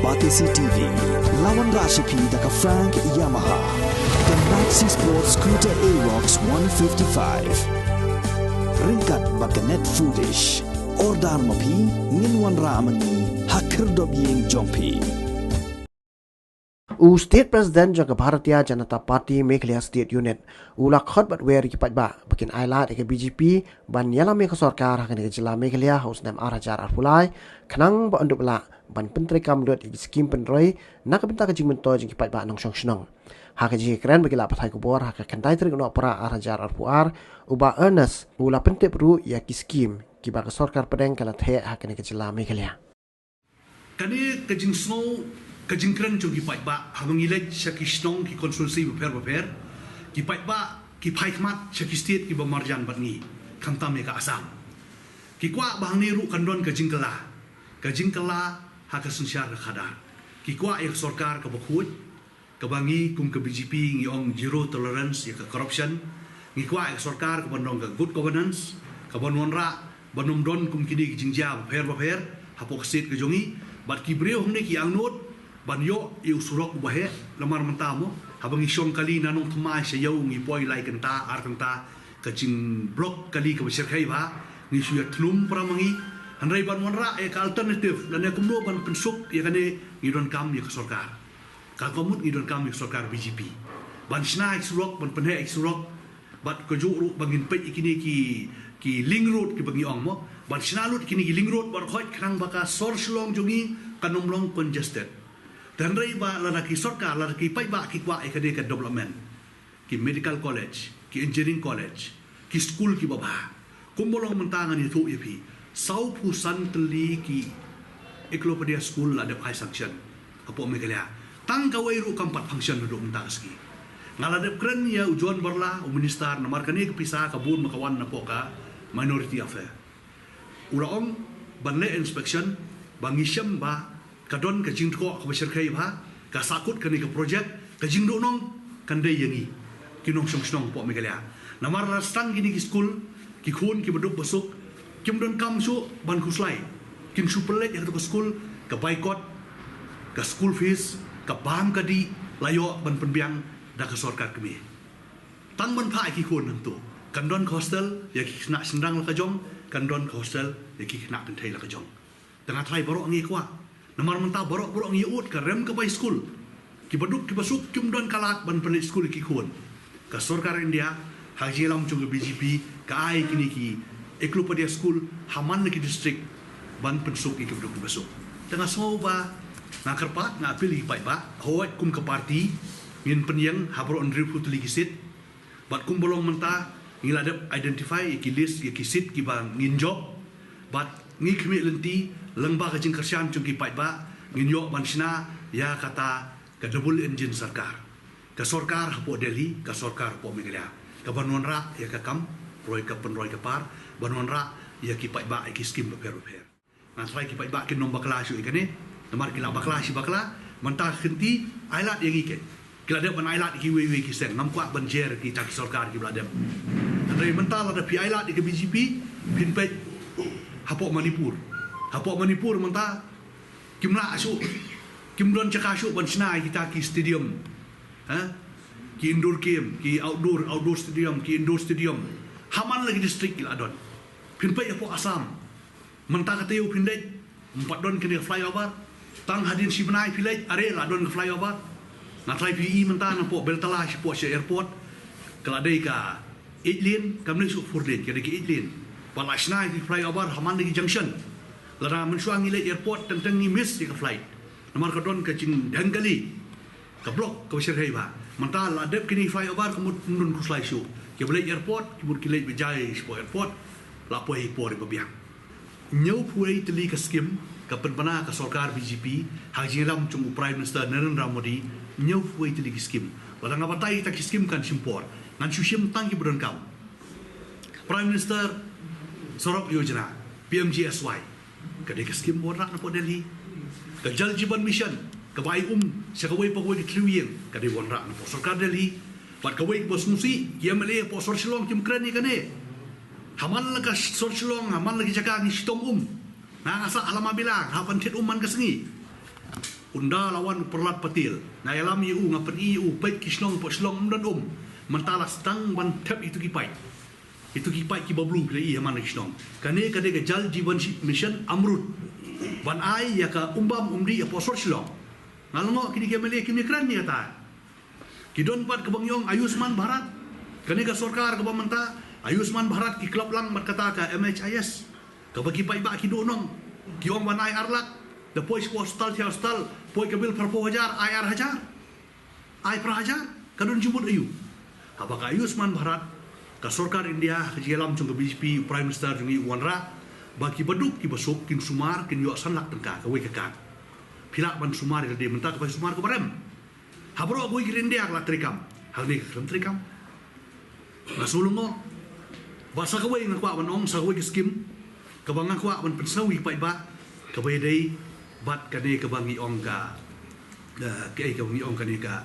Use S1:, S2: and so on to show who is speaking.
S1: Batisi TV, lawan Rashipi daka Frank Yamaha, dan Maxi Sports Scooter Aerox 155. Ringkat baganet foodish, ordar mapi, nginwan ramani, hakir dobyeng jompi.
S2: State President jaga Bharatiya Janata Party Meghalaya State Unit ula khot bat wer ki patba bakin ailat ke BJP ban yala me sarkar hakan ke jila Meghalaya haus nam arajar arpulai khnang ba anduk la ban pentri kam dot skim penroi nak benta ke jing mento jing ki patba nong song snong haka ji keren bagi la pathai ko bor haka kantai tri no para arajar arpuar uba Ernest ula pentep ru ya ki skim ki ba sarkar pedeng kala the hakan ke jila Meghalaya
S3: kani ke jing snow kejingkran jogi pai ba hamang ilaj shaki snong ki konsulsi beper ki pai ba ki pai khmat shaki state ki bamarjan batngi khamta me ka asam ki kwa bang ni ru kandon kejingkala ha ka sunsyar ka khada ki kwa ek sarkar ka bakhut ka bangi kum ka BJP ngi ong zero tolerance ya ka corruption ngi kwa ek sarkar ka bandong ka good governance ka banonra banom don kum kidi ki jingja beper hapok state ka jongi bat ki breu humne ki angnot banyo iu surok bahe lamar mentamo habang isyong kali nanong thmai sayaw ngi poi lai kanta ar kanta kajing blok kali ka beserkai ba ngi suya thlum pramangi hanrai ban monra ek alternative dan ek kumno ban pensuk ya kane ngi don kam ya sarkar ka komut ngi don kam ya sarkar BJP ban sna ek surok ban penhe ek surok bat ko juru bangin pe ikini ki link road ki bangi ong mo ban sna lut kini ki link road ban khoi khrang baka sor slong jongi kanomlong congested dan rai ba laki sarkar laki pai ba ki kwa academic development ki medical college ki engineering college ki school ki baba kumbolong mentangan itu ipi sau pusan teli ki eklopedia school la de high sanction apo Meghalaya tang kawai ru kampat function duduk mentang ski ngaladep kren ya ujuan berla minister nomor kani kepisa kabun makawan napo ka minority affair ulaong banle inspection bangisem ba kadon ka jingko ka beserkai ba ka sakut kani ka project ka jingdo nong kandai yangi kinong song po Meghalaya namar rastang gini ki school ki khun ki beduk besuk kim don kam su ban kuslai kin superlet ya ka school ka boycott ka school fees ka bam ka di layo ban penbiang da ka sarkar kami tang ban phai ki khun nang tu kandon hostel ya ki nak sendang la ka jong kandon hostel ya ki nak pentai la ka jong tengah trai borok ngi kwa namar mentah borok ngi ut ka rem ka bai school ki baduk ki basuk cum don kalak ban pelit school ki khun ka sarkar India haji lam chung BJP ka ai kini ki eklopedia school haman ki district ban pensuk ki baduk ki basuk tengah soba na kerpat na pilih pai ba hoat kum ka parti min penyang habro andri putli kisit bat kum bolong mentah ngiladap identify ki list ki kisit ki bang ngin job bat ngi khmi lenti lengba ka jingkersian chung ki pai ba nginyo bansina ya kata ka double engine sarkar ka sarkar hapo Delhi ka sarkar hapo Meghalaya ka banonra ya ka kam roi ka penroi ka par banonra ya ki pai ba ki skim beper na try ki pai ba ki nombak kelas yu ikane namar ki la bakla si bakla mentah khenti ailat yang ike kila de ban ailat ki we ki sen ngam kwa banjer ki tak sarkar ki bladem andre mentah la de pi ailat ki BJP pin pe hapo Manipur mentah kimla asu kimdon cakasu ban snai kita ki stadium ki indoor game ki outdoor stadium ki indoor stadium haman lagi distrik ki adon pinpai apo Asam mentah kateu pindai 4 don kini flyover tang hadin si benai pilai are la don flyover na try PE mentah na po beltala si po si airport keladai ka 8 lane kamne su 4 lane kada ki 8 lane palasna ki flyover haman lagi junction lara mensuang ile airport tentang ni miss ka flight nomor kadon ka jing danggali ka blok ka serhai ba mentah la dep kini flyover kemud nun kuslai su ke boleh airport kemud kilai bejai sport airport la po hi por ba biang nyau puai teli ka skim ka penbana ka sarkar BJP haji lam chung prime minister Narendra Modi nyau puai teli ka skim wala ngabatai ta skim kan simpor ngan susim tang ki budon kam prime minister sorok yojana PMGSY kada ka skim borak na po Delhi ka Jal Jeevan Mission ka bai sa kawai pagwai kliwing kada borak na po sarkar Delhi pat kawai bos musi yamale po sor silong kim kren ni kane haman la ka sor silong haman lagi jaga ni sitong na asa alama bilang hapan tit man ka sengi unda lawan perlat patil na yalam yu ngapen iu pait kisnong po slong dan mentalas tang ban tap itu kipai ki bablu le i man kisnong kane kade ke jal jivan mission amrut ban ai ya ka umbam umdi aposor slong ngalmo kini ke mele kini kran ni ata kidon pat ke bangyong Ayushman Bharat kane ka sarkar ke pamenta Ayushman Bharat ki klub lang berkata ka MHIS ka bagi pai ba ki donong ki ong ban ai arlak the pois hostal poi ke bil per 4,000 ai hajar ai per hajar kadun jumut ayu apakah Ayushman Bharat ka sarkar India ke jelam chung ke BJP Prime Minister jungi wanra bagi beduk ki besuk kin sumar kin yo sanlak tengka ka we ka pilak ban sumar ke de menta ke sumar ke barem habro go India la trikam hal ni trikam masulungo basa ka we ngakwa ban ong sa we skim ka bang ngakwa ban pensawi pai ba ka we dei bat kane ka bangi ong ka ke ka bangi ong kane ka